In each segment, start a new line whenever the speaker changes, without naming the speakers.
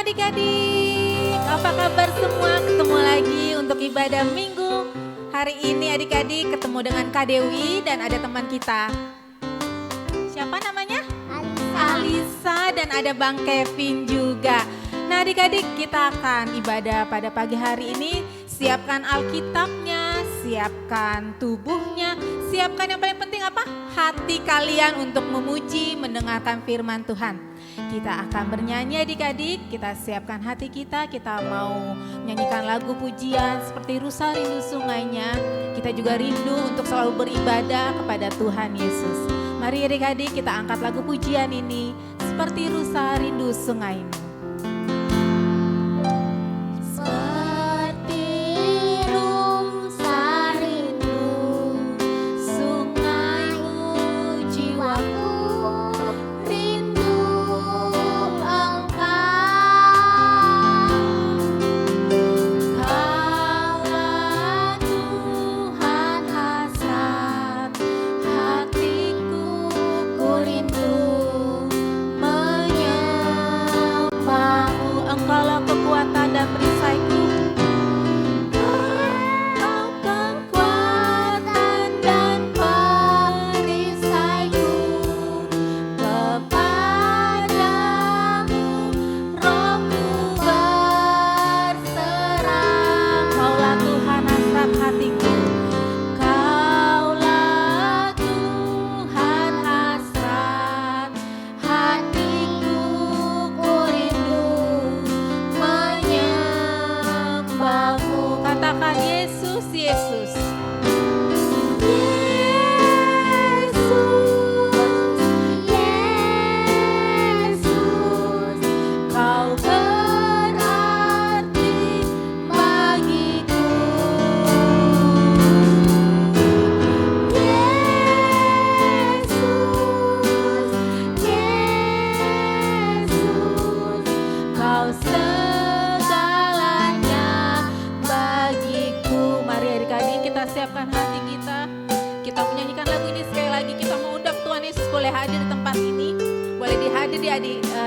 adik-adik, apa kabar semua? Ketemu lagi untuk ibadah minggu. Hari ini adik-adik ketemu dengan Kak Dewi dan ada teman kita. Siapa namanya? Alisa dan ada Bang Kevin juga. Nah adik-adik, kita akan ibadah pada pagi hari ini. Siapkan Alkitabnya, siapkan tubuhnya, siapkan yang paling penting apa? Hati kalian untuk memuji, mendengarkan firman Tuhan. Kita akan bernyanyi adik-adik, kita siapkan hati kita mau menyanyikan lagu pujian seperti Rusa Rindu Sungainya. Kita juga rindu untuk selalu beribadah kepada Tuhan Yesus. Mari adik-adik kita angkat lagu pujian ini seperti Rusa Rindu Sungaimu.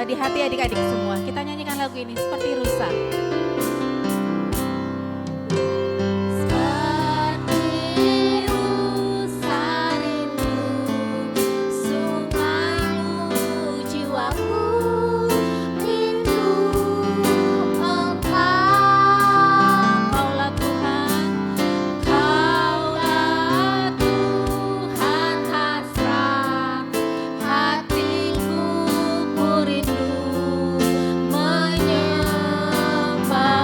Di hati adik-adik semua, kita nyanyikan lagu ini seperti Rusa.
Menyembah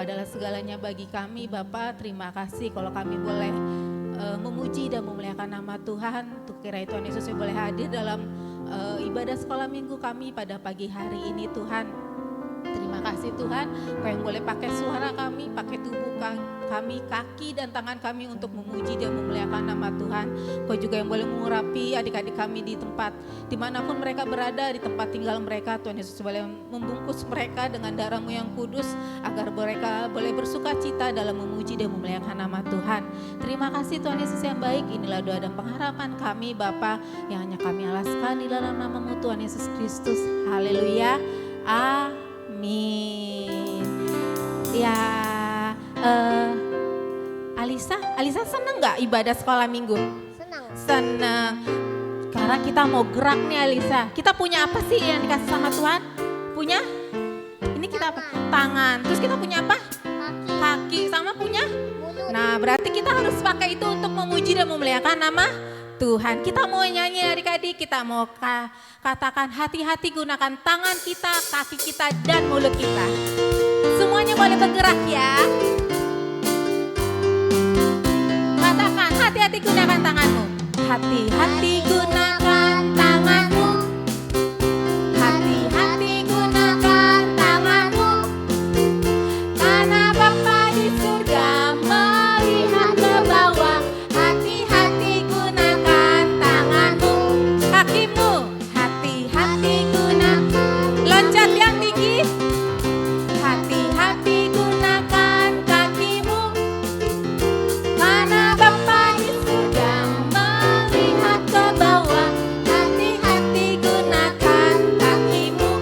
adalah segalanya bagi kami. Bapa, terima kasih kalau kami boleh memuji dan memuliakan nama Tuhan. Untuk kiranya Tuhan Yesus boleh hadir dalam ibadah sekolah minggu kami pada pagi hari ini Tuhan. Terima kasih Tuhan, Kau yang boleh pakai suara kami, pakai tubuh kami, kaki dan tangan kami untuk memuji dan memuliakan nama Tuhan. Kau juga yang boleh mengurapi adik-adik kami di tempat dimanapun mereka berada, di tempat tinggal mereka. Tuhan Yesus boleh membungkus mereka dengan darah-Mu yang kudus, agar mereka boleh bersuka cita dalam memuji dan memuliakan nama Tuhan. Terima kasih Tuhan Yesus yang baik. Inilah doa dan pengharapan kami Bapa, yang hanya kami alaskan di dalam nama-Mu Tuhan Yesus Kristus. Haleluya. Amin. Ya, Alisa senang nggak ibadah sekolah minggu? Senang. Karena kita mau gerak nih Alisa. Kita punya apa sih yang dikasih sama Tuhan? Punya? Ini kita apa? Tangan. Terus kita punya apa? Kaki. Sama punya? Nah, berarti kita harus pakai itu untuk memuji dan memuliakan nama Tuhan. Kita mau nyanyi adik-adik, kita mau katakan hati-hati gunakan tangan kita, kaki kita, dan mulut kita. Semuanya boleh bergerak ya. Katakan hati-hati gunakan tanganmu. Hati-hati gunakan tanganmu. Hati-hati gunakan tanganmu. Karena Bapa di surga melihat ke bawah. Hati-hati gunakan tanganmu. Kakimu, hati-hati gunakan. Loncat yang tinggi. Hati-hati gunakan kakimu. Karena Bapa di surga melihat ke bawah. Hati-hati gunakan kakimu.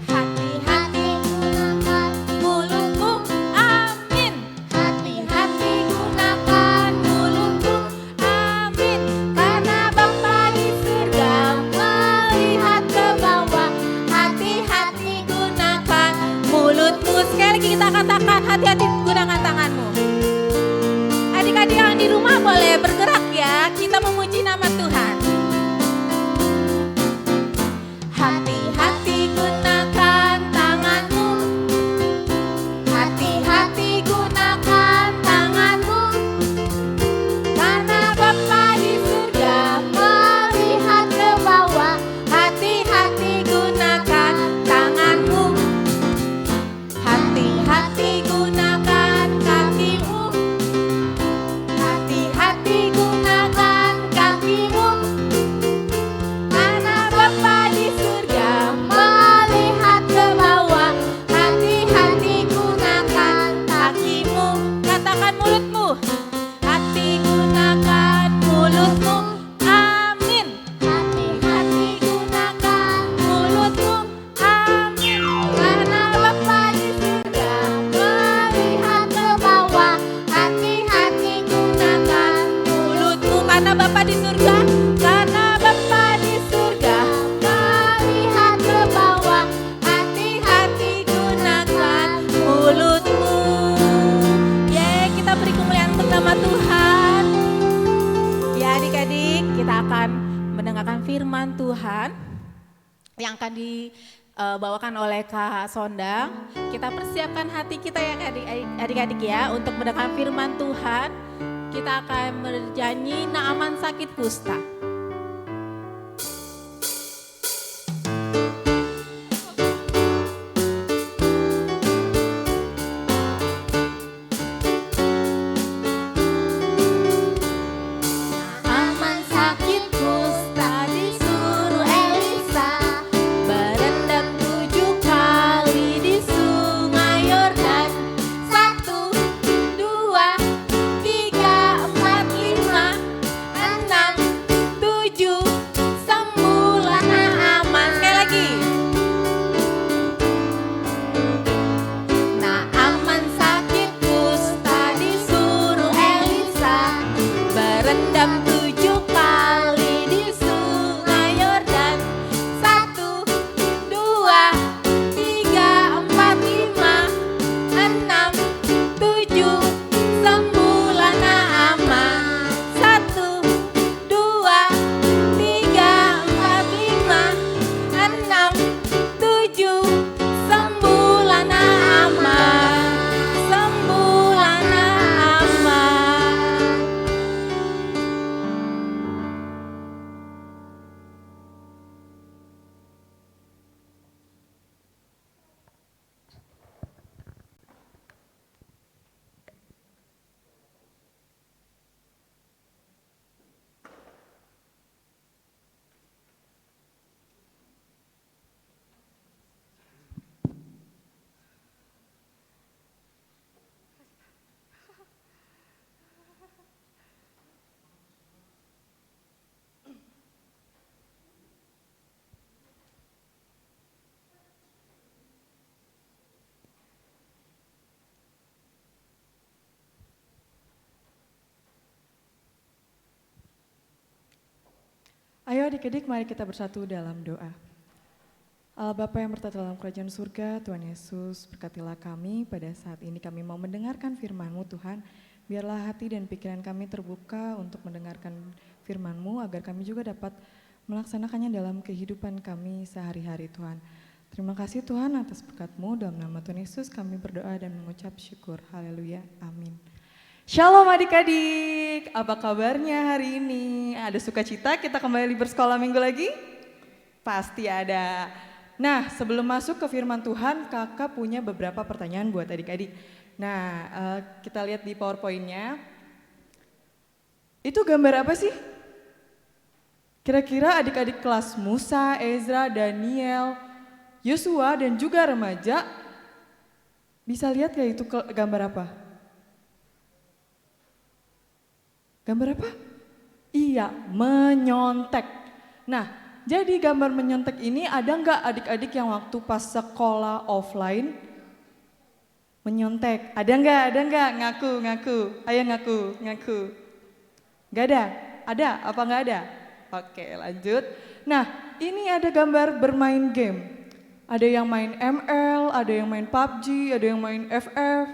Hati-hati gunakan mulutmu. Amin. Hati-hati gunakan mulutmu. Amin. Karena Bapa di surga melihat ke bawah. Hati-hati gunakan mulutmu. Sekali lagi kita katakan hati-hati gunakan tanganmu. Adik-adik yang di rumah boleh bergerak ya. Kita memuji nama Tuhan. Hati-hati gunakan tanganmu. Hati-hati gunakan tanganmu. Karena Bapa di surga melihat ke bawah. Hati-hati gunakan tanganmu. Hati-hati gunakan kakimu. Hati-hati gunakan kakimu. Karena Bapa di surga melihat ke bawah. Hati-hati gunakan kakimu. Katakan mulutmu. Hati gunakan mulutmu. Amin. Hati-hati gunakan mulutmu. Amin. Karena Bapa di surga melihat ke bawah. Hati-hati gunakan mulutmu. Karena Bapa di surga. Karena Bapa di surga melihat ke bawah. Hati-hati gunakan mulutmu. Yeay, kita beri kemuliaan untuk nama Tuhan. Ya adik-adik, kita akan mendengarkan firman Tuhan yang akan dibawakan oleh Kak Sondang. Kita persiapkan hati kita ya adik-adik ya untuk mendengarkan firman Tuhan. Kita akan bernyanyi Naaman sakit kusta. Naaman sakit kusta disuruh Elisa berendam 7 kali di sungai Yordan. 1, 2, 3, 4, 5, 6,
Ayo adik-adik, mari kita bersatu dalam doa. Allah Bapa yang bertata dalam kerajaan surga, Tuhan Yesus, berkatilah kami pada saat ini kami mau mendengarkan firman-Mu Tuhan. Biarlah hati dan pikiran kami terbuka untuk mendengarkan firman-Mu agar kami juga dapat melaksanakannya dalam kehidupan kami sehari-hari Tuhan. Terima kasih Tuhan atas berkat-Mu, dalam nama Tuhan Yesus kami berdoa dan mengucap syukur. Haleluya, amin. Shalom adik-adik, apa kabarnya hari ini? Ada sukacita kita kembali bersekolah minggu lagi? Pasti ada. Nah, sebelum masuk ke firman Tuhan, kakak punya beberapa pertanyaan buat adik-adik. Nah, kita lihat di PowerPoint-nya. Itu gambar apa sih? Kira-kira adik-adik kelas Musa, Ezra, Daniel, Yosua, dan juga remaja, bisa lihat gak itu gambar apa? Gambar apa? Iya, menyontek. Nah, jadi gambar menyontek ini ada nggak adik-adik yang waktu pas sekolah offline menyontek? Ada nggak? Ada nggak? Ngaku. Ayo ngaku. Nggak ada? Ada? Apa nggak ada? Oke, lanjut. Nah, ini ada gambar bermain game. Ada yang main ML, ada yang main PUBG, ada yang main FF.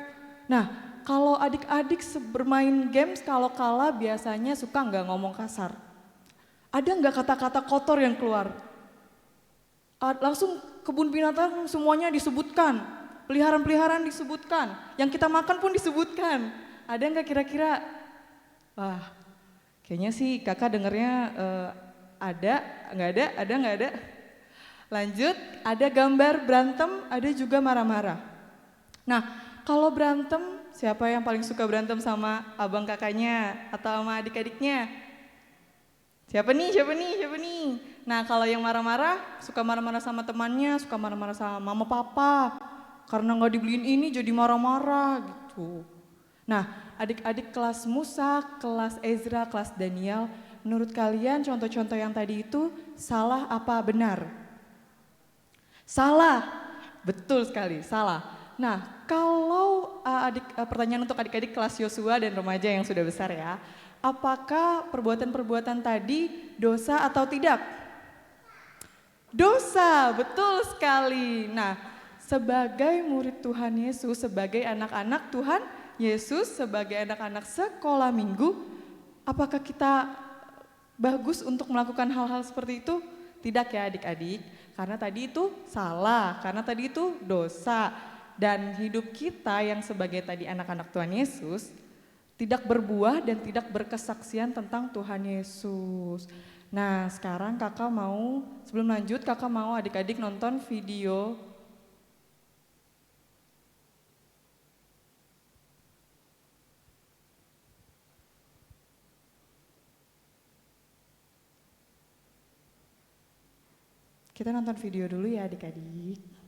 Nah, kalau adik-adik bermain games kalau kalah biasanya suka nggak ngomong kasar? Ada nggak kata-kata kotor yang keluar? Langsung kebun binatang semuanya disebutkan, peliharaan-peliharaan disebutkan, yang kita makan pun disebutkan. Ada nggak kira-kira? Wah, kayaknya sih kakak dengernya ada, nggak ada, ada nggak ada? Lanjut, ada gambar berantem, ada juga marah-marah. Nah, kalau berantem, siapa yang paling suka berantem sama abang kakaknya atau sama adik-adiknya? Siapa nih? Nah, kalau yang marah-marah, suka marah-marah sama temannya, suka marah-marah sama mama papa. Karena nggak dibeliin ini jadi marah-marah gitu. Nah, adik-adik kelas Musa, kelas Ezra, kelas Daniel, menurut kalian contoh-contoh yang tadi itu salah apa benar? Salah, betul sekali, salah. Nah, kalau pertanyaan untuk adik-adik kelas Yosua dan remaja yang sudah besar ya, apakah perbuatan-perbuatan tadi dosa atau tidak? Dosa, betul sekali. Nah, sebagai murid Tuhan Yesus, sebagai anak-anak Tuhan Yesus, sebagai anak-anak sekolah minggu, apakah kita bagus untuk melakukan hal-hal seperti itu? Tidak ya adik-adik, karena tadi itu salah, karena tadi itu dosa. Dan hidup kita yang sebagai tadi anak-anak Tuhan Yesus, tidak berbuah dan tidak berkesaksian tentang Tuhan Yesus. Nah, sekarang kakak mau, sebelum lanjut kakak mau adik-adik nonton video. Kita nonton video dulu ya adik-adik.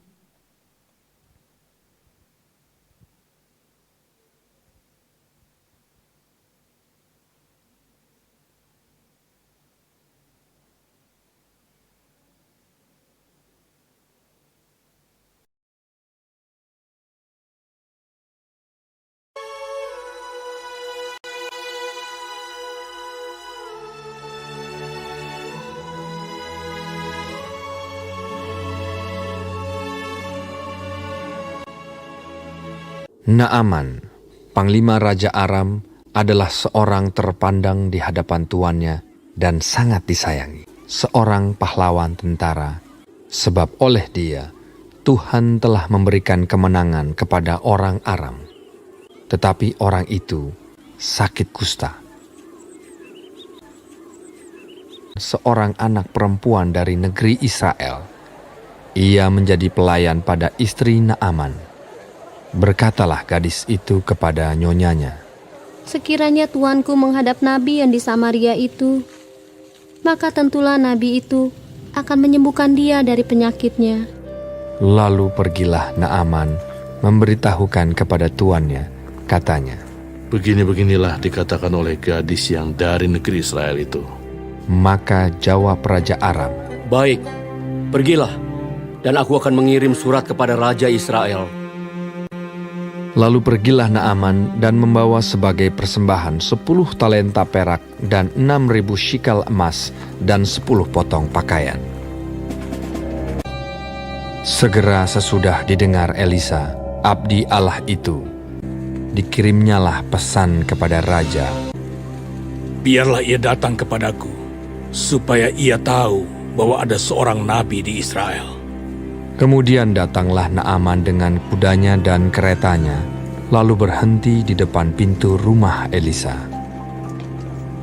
Naaman, panglima Raja Aram, adalah seorang terpandang di hadapan tuannya dan sangat disayangi. Seorang pahlawan tentara, sebab oleh dia, Tuhan telah memberikan kemenangan kepada orang Aram. Tetapi orang itu sakit kusta. Seorang anak perempuan dari negeri Israel, ia menjadi pelayan pada istri Naaman. Berkatalah gadis itu kepada nyonyanya,
"Sekiranya tuanku menghadap nabi yang di Samaria itu, maka tentulah nabi itu akan menyembuhkan dia dari penyakitnya."
Lalu pergilah Naaman memberitahukan kepada tuannya, katanya,
"Begini-beginilah dikatakan oleh gadis yang dari negeri Israel itu."
Maka jawab Raja Aram,
"Baik, pergilah, dan aku akan mengirim surat kepada Raja Israel."
Lalu pergilah Naaman dan membawa sebagai persembahan 10 talenta perak dan 6.000 shikal emas dan 10 potong pakaian. Segera sesudah didengar Elisa, abdi Allah itu, dikirimnyalah pesan kepada raja.
Biarlah ia datang kepadaku, supaya ia tahu bahwa ada seorang nabi di Israel.
Kemudian datanglah Naaman dengan kudanya dan keretanya, lalu berhenti di depan pintu rumah Elisa.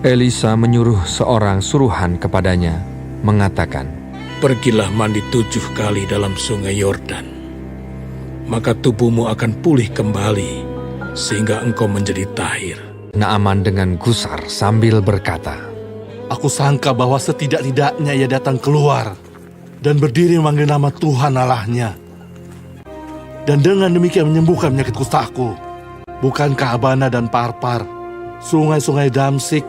Elisa menyuruh seorang suruhan kepadanya, mengatakan,
Pergilah mandi 7 kali dalam sungai Yordan, maka tubuhmu akan pulih kembali, sehingga engkau menjadi tahir.
Naaman dengan gusar sambil berkata,
Aku sangka bahwa setidak-tidaknya ia datang keluar dan berdiri memanggil nama Tuhan Allahnya. Dan dengan demikian menyembuhkan penyakit kustaku. Bukankah Abana dan Parpar, sungai-sungai Damsik,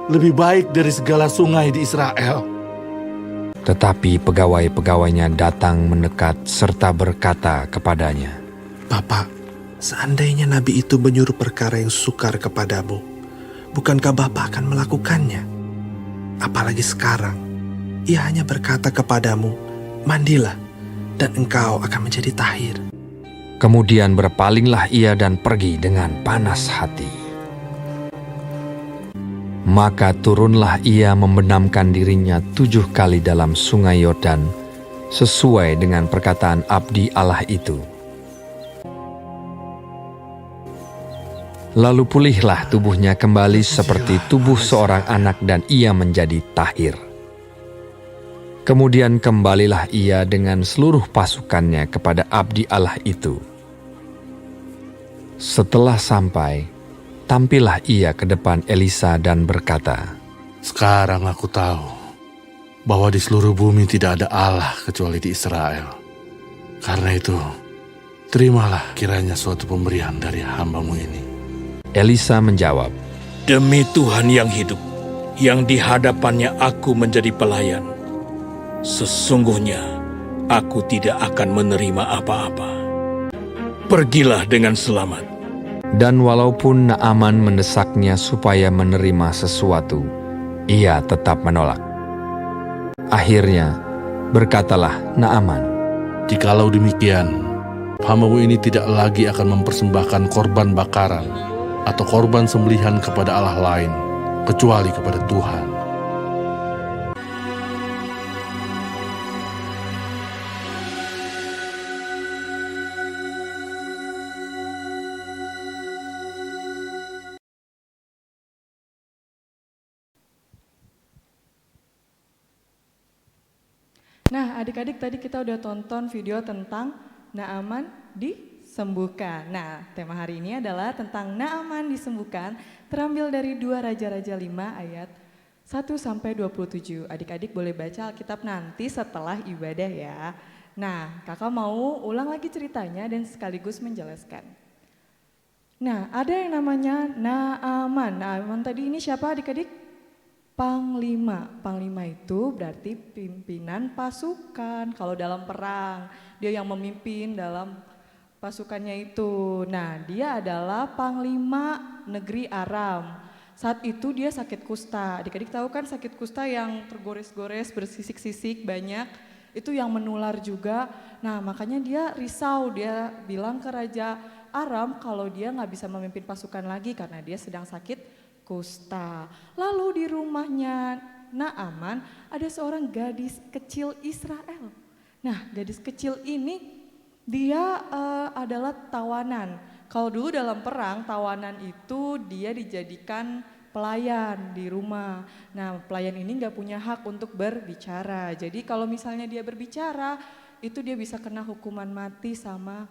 lebih baik dari segala sungai di Israel?
tetapi pegawai-pegawainya datang mendekat serta berkata kepadanya,
Bapak, seandainya nabi itu menyuruh perkara yang sukar kepadamu, bukankah Bapak akan melakukannya? Apalagi sekarang, ia hanya berkata kepadamu, mandilah, dan engkau akan menjadi tahir.
Kemudian berpalinglah ia dan pergi dengan panas hati. Maka turunlah ia membenamkan dirinya 7 kali dalam sungai Yordan, sesuai dengan perkataan abdi Allah itu. Lalu pulihlah tubuhnya kembali seperti tubuh seorang anak dan ia menjadi tahir. Kemudian kembalilah ia dengan seluruh pasukannya kepada abdi Allah itu. Setelah sampai, tampillah ia ke depan Elisa dan berkata,
Sekarang aku tahu bahwa di seluruh bumi tidak ada Allah kecuali di Israel. Karena itu, terimalah kiranya suatu pemberian dari hambamu ini.
Elisa menjawab,
Demi Tuhan yang hidup, yang di hadapannya aku menjadi pelayan, sesungguhnya aku tidak akan menerima apa-apa. Pergilah dengan selamat.
dan walaupun Naaman mendesaknya supaya menerima sesuatu, ia tetap menolak. Akhirnya, berkatalah Naaman,
Jikalau demikian, hambamu ini tidak lagi akan mempersembahkan korban bakaran atau korban sembelihan kepada Allah lain, kecuali kepada Tuhan.
Nah, adik-adik tadi kita udah tonton video tentang Naaman disembuhkan. Nah, tema hari ini adalah tentang Naaman disembuhkan, terambil dari 2 Raja-Raja 5 ayat 1-27. Adik-adik boleh baca Alkitab nanti setelah ibadah ya. Nah, kakak mau ulang lagi ceritanya dan sekaligus menjelaskan. Nah, ada yang namanya Naaman. Naaman tadi ini siapa adik-adik? Panglima. Panglima itu berarti pimpinan pasukan. Kalau dalam perang, dia yang memimpin dalam pasukannya itu. Nah, dia adalah panglima negeri Aram. Saat itu dia sakit kusta. Adik-adik tahu kan sakit kusta yang tergores-gores, bersisik-sisik banyak. Itu yang menular juga. Nah, makanya dia risau. Dia bilang ke Raja Aram kalau dia nggak bisa memimpin pasukan lagi karena dia sedang sakit kusta. Lalu di rumahnya Naaman ada seorang gadis kecil Israel. Nah, gadis kecil ini dia adalah tawanan. Kalau dulu dalam perang tawanan itu dia dijadikan pelayan di rumah. Nah, pelayan ini nggak punya hak untuk berbicara. Jadi kalau misalnya dia berbicara itu dia bisa kena hukuman mati sama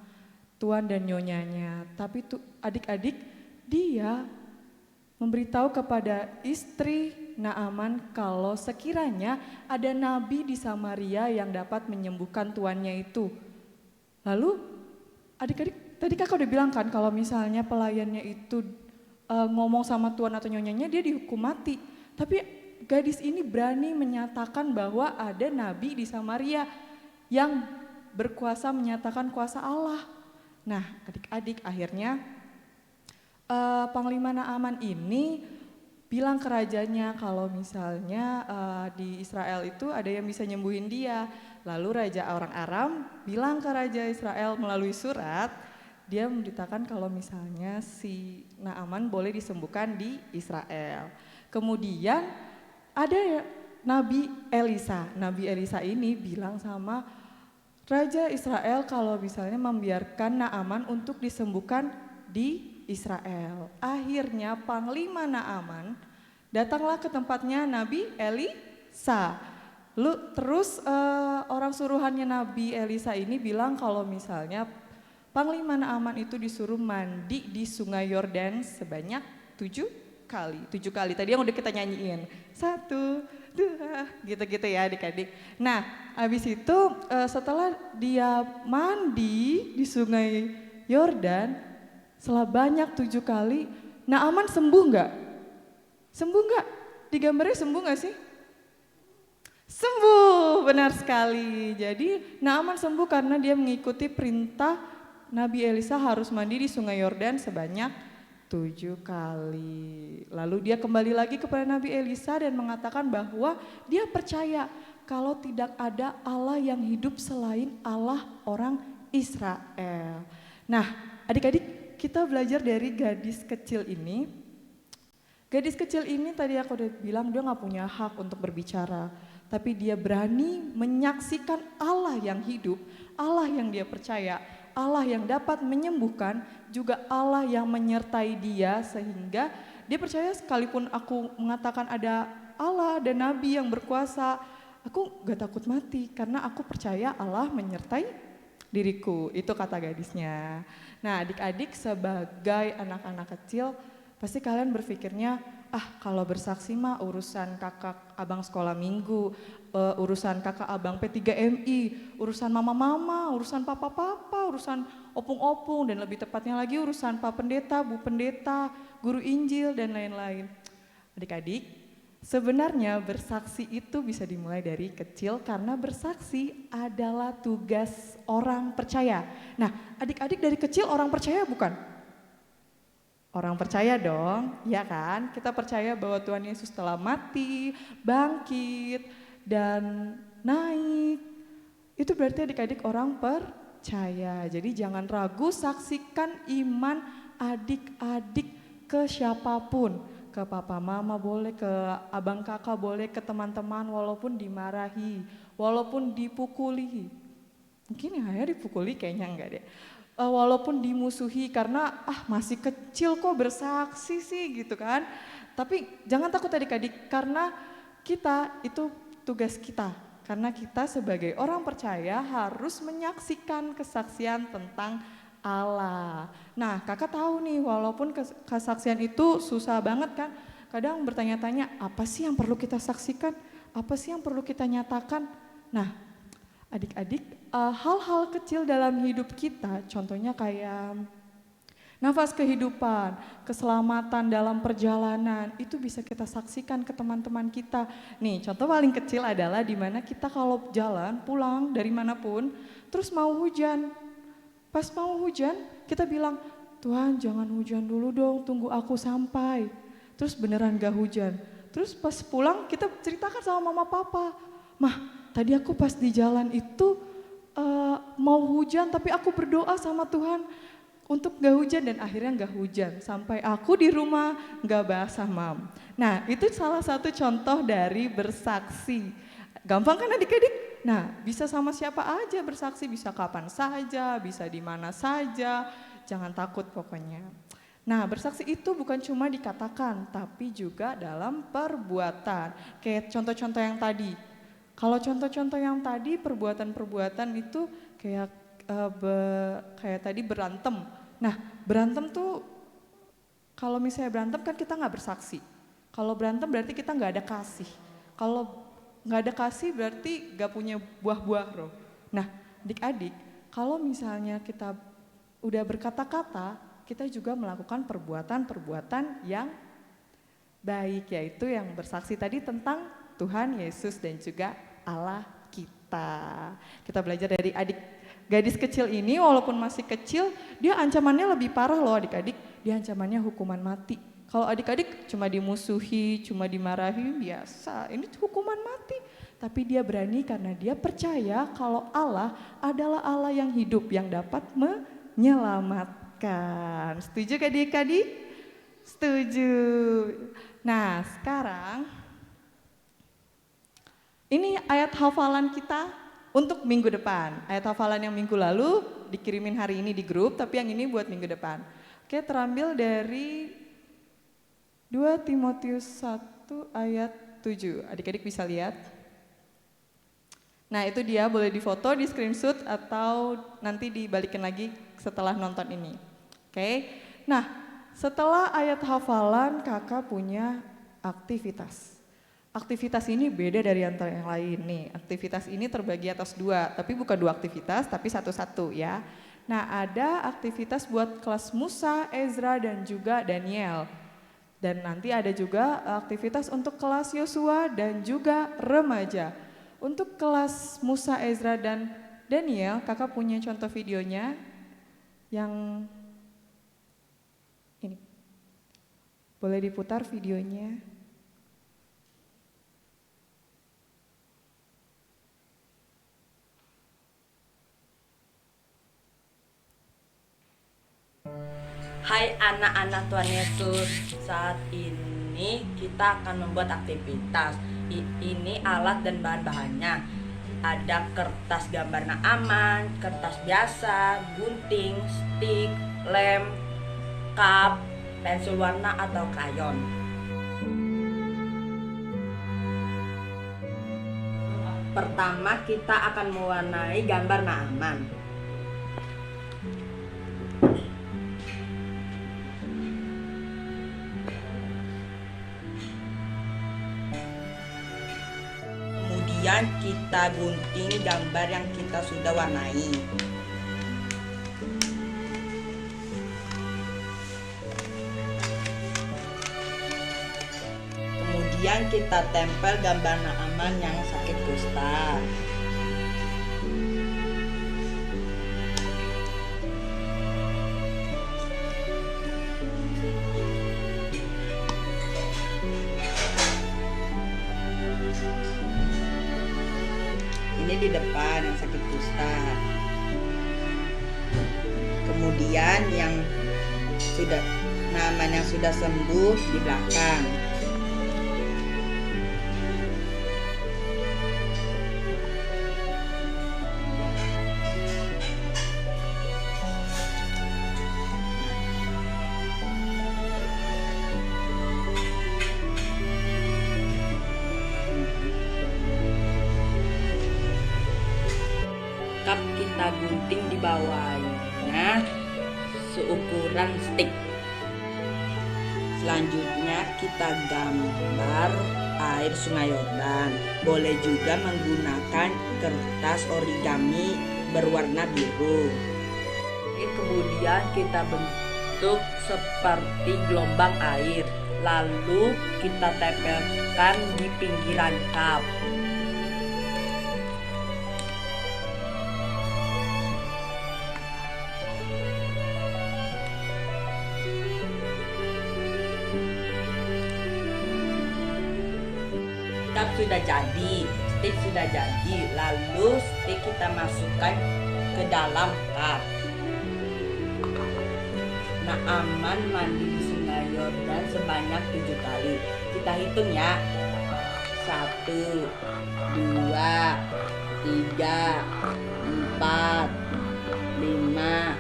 tuan dan nyonyanya. Tapi tuh adik-adik dia memberitahu kepada istri Naaman kalau sekiranya ada nabi di Samaria yang dapat menyembuhkan tuannya itu. Lalu adik-adik tadi kakak udah bilang kan kalau misalnya pelayannya itu ngomong sama tuan atau nyonyanya dia dihukum mati. Tapi gadis ini berani menyatakan bahwa ada nabi di Samaria yang berkuasa menyatakan kuasa Allah. Nah, adik-adik akhirnya Panglima Naaman ini bilang ke rajanya kalau misalnya di Israel itu ada yang bisa nyembuhin dia. Lalu raja orang Aram bilang ke raja Israel melalui surat, dia memberitakan kalau misalnya si Naaman boleh disembuhkan di Israel. Kemudian ada Nabi Elisa. Nabi Elisa ini bilang sama Raja Israel kalau misalnya membiarkan Naaman untuk disembuhkan di Israel. Akhirnya Panglima Naaman datanglah ke tempatnya Nabi Elisa. Terus orang suruhannya Nabi Elisa ini bilang kalau misalnya Panglima Naaman itu disuruh mandi di sungai Yordan sebanyak 7 kali. 7 kali, tadi yang udah kita nyanyiin. 1, 2, gitu-gitu ya adik-adik. Nah, habis itu setelah dia mandi di sungai Yordan setelah banyak 7 kali, Naaman sembuh nggak? Sembuh nggak? Digambarnya sembuh nggak sih? Sembuh, benar sekali. Jadi Naaman sembuh karena dia mengikuti perintah Nabi Elisa harus mandi di sungai Yordan sebanyak 7 kali. Lalu dia kembali lagi kepada Nabi Elisa dan mengatakan bahwa dia percaya kalau tidak ada Allah yang hidup selain Allah orang Israel. Nah, adik-adik, kita belajar dari gadis kecil ini. Gadis kecil ini tadi aku udah bilang dia gak punya hak untuk berbicara. Tapi dia berani menyaksikan Allah yang hidup, Allah yang dia percaya, Allah yang dapat menyembuhkan, juga Allah yang menyertai dia sehingga dia percaya sekalipun aku mengatakan ada Allah dan Nabi yang berkuasa, aku gak takut mati karena aku percaya Allah menyertai diriku. Itu kata gadisnya. Nah, adik-adik sebagai anak-anak kecil pasti kalian berpikirnya, kalau bersaksi mah urusan kakak abang sekolah minggu, urusan kakak abang P3MI, urusan mama-mama, urusan papa-papa, urusan opung-opung, dan lebih tepatnya lagi urusan Pak Pendeta, Bu Pendeta, Guru Injil, dan lain-lain. Adik-adik, sebenarnya bersaksi itu bisa dimulai dari kecil karena bersaksi adalah tugas orang percaya. Nah, adik-adik dari kecil orang percaya bukan? Orang percaya dong, ya kan? Kita percaya bahwa Tuhan Yesus telah mati, bangkit, dan naik. Itu berarti adik-adik orang percaya. Jadi jangan ragu, saksikan iman adik-adik ke siapapun. Ke papa mama boleh, ke abang kakak boleh, ke teman-teman walaupun dimarahi, walaupun dipukuli. Mungkin ya dipukuli kayaknya enggak deh. Walaupun dimusuhi karena masih kecil kok bersaksi sih gitu kan. Tapi jangan takut adik-adik karena kita itu tugas kita. Karena kita sebagai orang percaya harus menyaksikan kesaksian tentang Allah. Nah, kakak tahu nih walaupun kesaksian itu susah banget kan. Kadang bertanya-tanya apa sih yang perlu kita saksikan? Apa sih yang perlu kita nyatakan? Nah, adik-adik, hal-hal kecil dalam hidup kita, contohnya kayak nafas kehidupan, keselamatan dalam perjalanan, itu bisa kita saksikan ke teman-teman kita. Nih, contoh paling kecil adalah di mana kita kalau jalan, pulang dari manapun, terus mau hujan. Pas mau hujan, kita bilang, Tuhan jangan hujan dulu dong, tunggu aku sampai. Terus beneran gak hujan. Terus pas pulang kita ceritakan sama mama papa, Mah, tadi aku pas di jalan itu mau hujan tapi aku berdoa sama Tuhan untuk gak hujan dan akhirnya gak hujan. Sampai aku di rumah gak basah mam. Nah itu salah satu contoh dari bersaksi. Gampang kan adik-adik? Nah bisa sama siapa aja bersaksi, bisa kapan saja, bisa di mana saja. Jangan takut pokoknya. Nah bersaksi itu bukan cuma dikatakan tapi juga dalam perbuatan. Kayak contoh-contoh yang tadi. Kalau contoh-contoh yang tadi perbuatan-perbuatan itu kayak tadi berantem. Nah berantem tuh kalau misalnya berantem kan kita nggak bersaksi. Kalau berantem berarti kita nggak ada kasih. Kalau nggak ada kasih berarti nggak punya buah-buah roh. Nah adik-adik kalau misalnya kita udah berkata-kata kita juga melakukan perbuatan-perbuatan yang baik yaitu yang bersaksi tadi tentang Tuhan Yesus dan juga Allah kita. Kita belajar dari gadis kecil ini walaupun masih kecil, dia ancamannya lebih parah loh adik-adik. Dia ancamannya hukuman mati. Kalau adik-adik cuma dimusuhi, cuma dimarahi, biasa. Ini hukuman mati. Tapi dia berani karena dia percaya kalau Allah adalah Allah yang hidup, yang dapat menyelamatkan. Setuju adik-adik? Setuju. Nah sekarang, ini ayat hafalan kita untuk minggu depan. Ayat hafalan yang minggu lalu dikirimin hari ini di grup, tapi yang ini buat minggu depan. Oke, terambil dari 2 Timotius 1 ayat 7. Adik-adik bisa lihat. Nah itu dia, boleh difoto, di screenshot atau nanti dibalikin lagi setelah nonton ini. Oke, nah setelah ayat hafalan kakak punya aktivitas. Aktivitas ini beda dari antara yang lain nih. Aktivitas ini terbagi atas 2, tapi bukan 2 aktivitas, tapi satu-satu ya. Nah ada aktivitas buat kelas Musa, Ezra, dan juga Daniel. Dan nanti ada juga aktivitas untuk kelas Yosua dan juga remaja. Untuk kelas Musa, Ezra, dan Daniel, kakak punya contoh videonya yang ini. Boleh diputar videonya.
Hai anak-anak Tuhan Yesus, saat ini kita akan membuat aktivitas. Ini alat dan bahan-bahannya. Ada kertas gambar Naaman, kertas biasa, gunting, stik, lem, cup, pensil warna atau krayon. Pertama kita akan mewarnai gambar Naaman. Kemudian kita gunting gambar yang kita sudah warnai. Kemudian kita tempel gambar Naaman yang sakit kusta. Ini di depan yang sakit kusta. Kemudian yang sudah Naaman yang sudah sembuh di belakang. Cup kita gunting di bawahnya seukuran stik. Selanjutnya kita gambar air Sungai Yordan. Boleh juga menggunakan kertas origami berwarna biru. Kemudian kita bentuk seperti gelombang air. Lalu kita tempelkan di pinggiran cup. Cup sudah jadi, stik sudah jadi, lalu stik kita masukkan ke dalam cup. Naaman mandi di Sungai Yordan sebanyak 7 kali. Kita hitung ya. 1, 2, 3, 4, 5,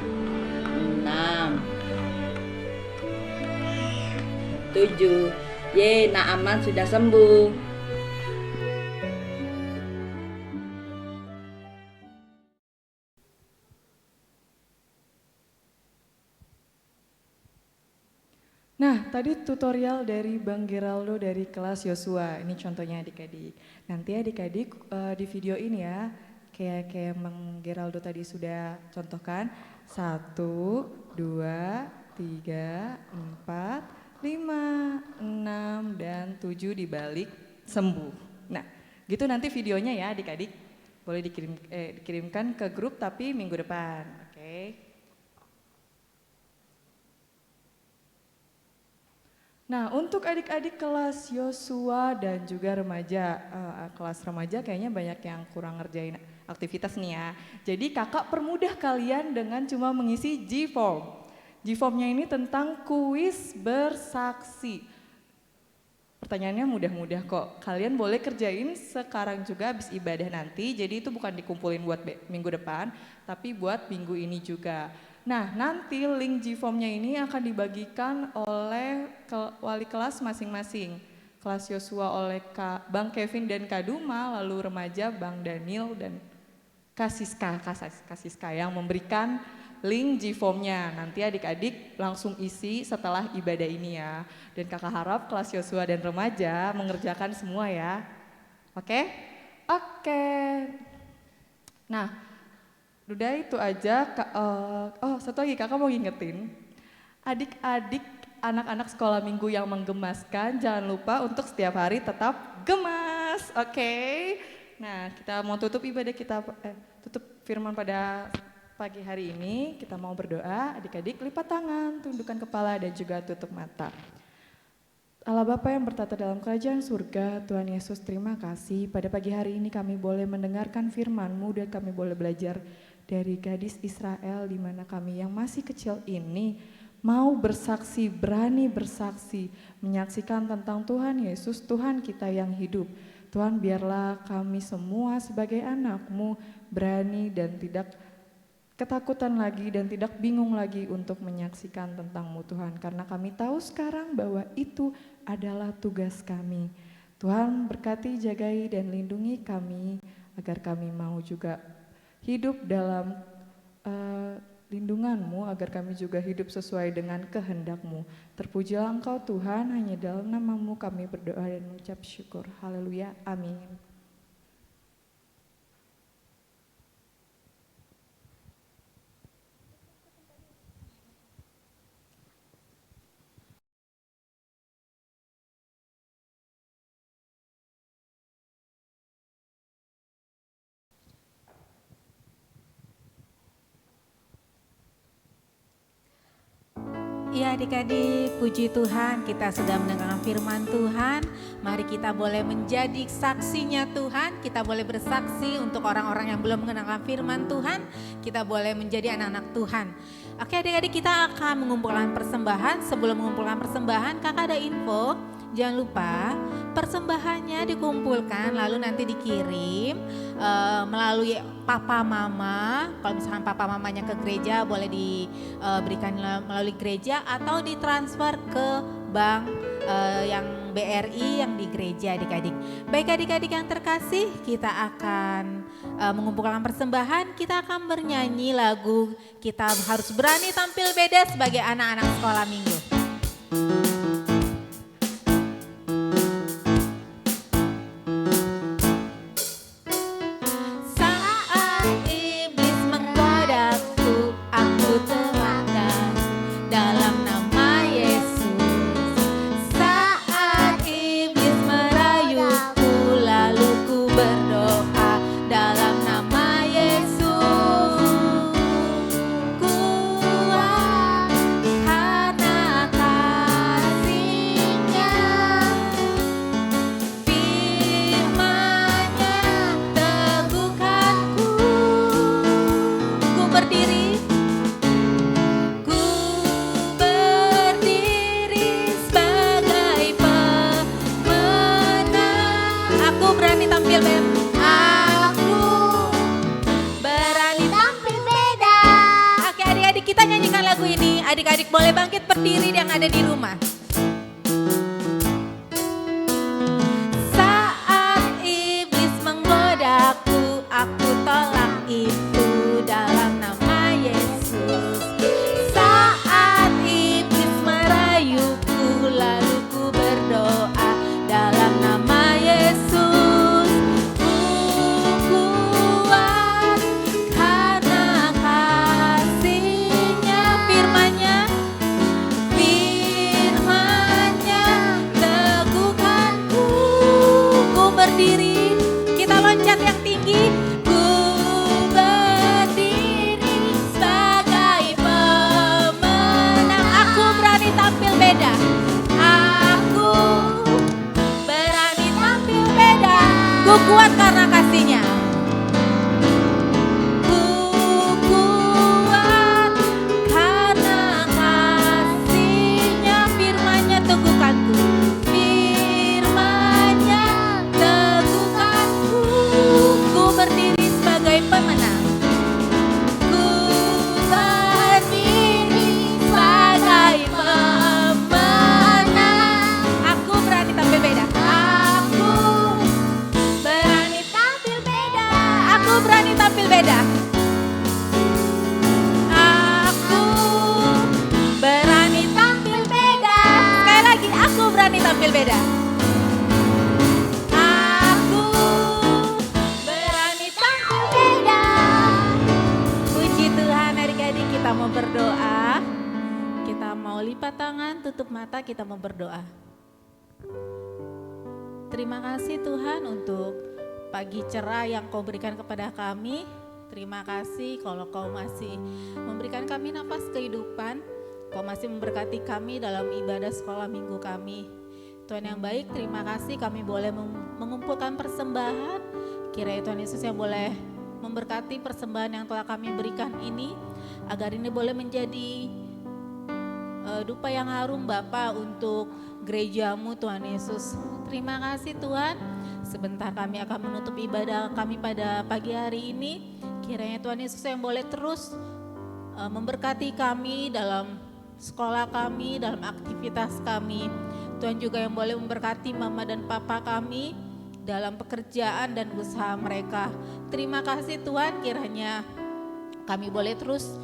6, 7. Ye, Naaman sudah sembuh.
Nah, tadi tutorial dari Bang Geraldo dari kelas Yosua. Ini contohnya adik-adik. Nanti adik-adik di video ini ya, kayak Bang Geraldo tadi sudah contohkan. 1, 2, 3, 4, 5, 6, dan 7 dibalik sembuh. Nah, gitu nanti videonya ya adik-adik. Boleh dikirimkan ke grup tapi minggu depan, oke? Nah, untuk adik-adik kelas Yosua dan juga remaja, kelas remaja kayaknya banyak yang kurang ngerjain aktivitas nih ya. Jadi kakak permudah kalian dengan cuma mengisi G-form. G-formnya ini tentang kuis bersaksi. Pertanyaannya mudah-mudah kok. Kalian boleh kerjain sekarang juga habis ibadah nanti. Jadi itu bukan dikumpulin buat minggu depan, tapi buat minggu ini juga. Nah, nanti link G-formnya ini akan dibagikan oleh wali kelas masing-masing. Kelas Yosua oleh Bang Kevin dan Kak Duma, lalu remaja Bang Daniel dan Kasiska yang memberikan link G-formnya. Nanti adik-adik langsung isi setelah ibadah ini ya. Dan kakak harap kelas Yosua dan remaja mengerjakan semua ya. Oke? Oke. Nah, udah itu aja. Satu lagi kakak mau ngingetin. Adik-adik anak-anak sekolah minggu yang menggemaskan, jangan lupa untuk setiap hari tetap gemas. Oke? Nah, kita mau tutup ibadah kita, tutup firman pada pagi hari ini. Kita mau berdoa, adik-adik lipat tangan, tundukkan kepala dan juga tutup mata. Allah Bapa yang bertata dalam kerajaan surga, Tuhan Yesus terima kasih pada pagi hari ini kami boleh mendengarkan firman-Mu dan kami boleh belajar dari gadis Israel di mana kami yang masih kecil ini mau bersaksi, berani bersaksi, menyaksikan tentang Tuhan Yesus, Tuhan kita yang hidup. Tuhan biarlah kami semua sebagai anak-Mu berani dan tidak ketakutan lagi dan tidak bingung lagi untuk menyaksikan tentang-Mu Tuhan. Karena kami tahu sekarang bahwa itu adalah tugas kami. Tuhan berkati, jagai dan lindungi kami agar kami mau juga hidup dalam lindungan-Mu, agar kami juga hidup sesuai dengan kehendak-Mu. Terpujilah Engkau Tuhan, hanya dalam nama-Mu kami berdoa dan mengucap syukur. Haleluya, amin.
Ya adik-adik, puji Tuhan kita sudah mendengarkan firman Tuhan. Mari kita boleh menjadi saksinya Tuhan. Kita boleh bersaksi untuk orang-orang yang belum mengenalkan firman Tuhan. Kita boleh menjadi anak-anak Tuhan. Oke adik-adik, kita akan mengumpulkan persembahan. Sebelum mengumpulkan persembahan, kakak ada info. Jangan lupa persembahannya dikumpulkan lalu nanti dikirim melalui papa mama. Kalau misalkan papa mamanya ke gereja boleh diberikan melalui gereja atau ditransfer ke bank yang BRI yang di gereja adik-adik. Baik adik-adik yang terkasih, kita akan mengumpulkan persembahan. Kita akan bernyanyi lagu Kita Harus Berani Tampil Beda sebagai anak-anak sekolah minggu. Adik-adik boleh bangkit berdiri yang ada di rumah. Saat iblis menggodaku, aku tolak itu dalam nama Yesus. Saat iblis merayuku, lalu ku berdoa dalam nama Yesus. Ku kuat karena kasih-Nya, firman-Nya Aku berani tampil beda. Aku berani tampil beda. Sekali lagi, aku berani tampil beda. Aku berani tampil beda. Puji Tuhan, adik-adik, kita mau berdoa. Kita mau lipat tangan, tutup mata, kita mau berdoa. Terima kasih Tuhan untuk pagi cerah yang Kau berikan kepada kami. Terima kasih kalau Kau masih memberikan kami nafas kehidupan. Kau masih memberkati kami dalam ibadah sekolah minggu kami. Tuhan yang baik, terima kasih kami boleh mengumpulkan persembahan. Kiranya Tuhan Yesus yang boleh memberkati persembahan yang telah kami berikan ini. Agar ini boleh menjadi dupa yang harum Bapa untuk gerejamu Tuhan Yesus. Terima kasih Tuhan. Sebentar kami akan menutup ibadah kami pada pagi hari ini. Kiranya Tuhan Yesus yang boleh terus memberkati kami dalam sekolah kami, dalam aktivitas kami. Tuhan juga yang boleh memberkati mama dan papa kami dalam pekerjaan dan usaha mereka. Terima kasih Tuhan, kiranya kami boleh terus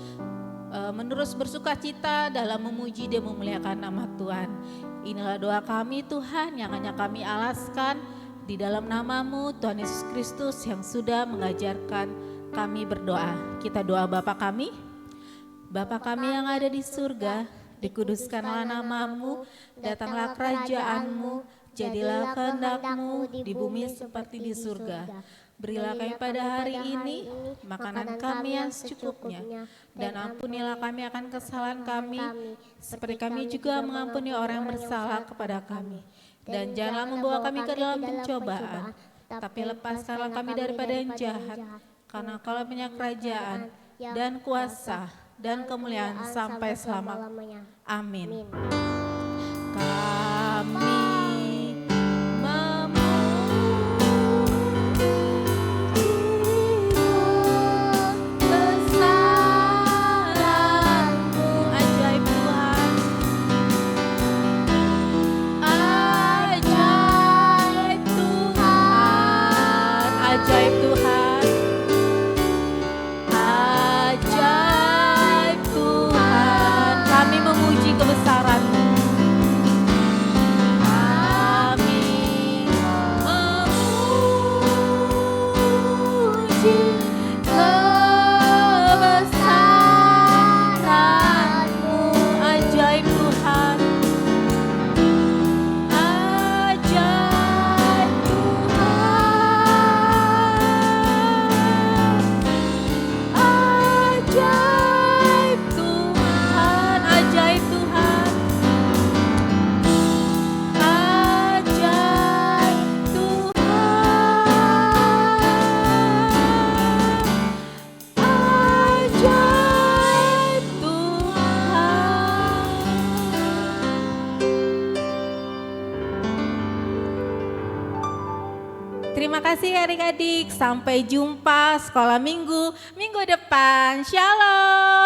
menerus bersuka cita dalam memuji dan memuliakan nama Tuhan. Inilah doa kami Tuhan yang hanya kami alaskan di dalam nama-Mu Tuhan Yesus Kristus yang sudah mengajarkan kami berdoa. Kita doa Bapa kami. Bapa kami yang ada di surga, dikuduskanlah nama-Mu, datanglah kerajaan-Mu, jadilah kehendak-Mu di bumi seperti di surga. Berilah kami pada hari ini makanan kami yang secukupnya, dan ampunilah kami akan kesalahan kami, seperti kami juga mengampuni orang yang bersalah kepada kami. Dan janganlah membawa kami ke dalam pencobaan, tapi lepaskanlah kami daripada yang jahat, karena Kaulah punya kerajaan dan kuasa dan kemuliaan sampai selama-lamanya. Amin. Kami ajaib Tuhan, ajaib Tuhan, kami memuji kebesaran-Mu. Kami memuji kebesaran-Mu, ajaib Tuhan. Terima kasih adik-adik, sampai jumpa sekolah minggu depan. Shalom.